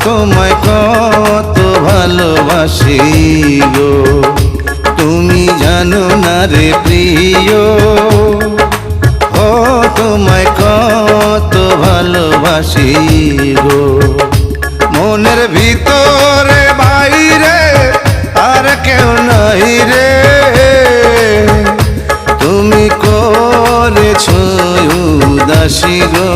তোমায় কত ভালোবাসি গো, তুমি জানো না রে প্রিয়। ও তোমায় কত ভালোবাসি গো, মনের ভিতরে বাইরে আর কেউ নাই রে। তুমি করেছো উদাসী গো।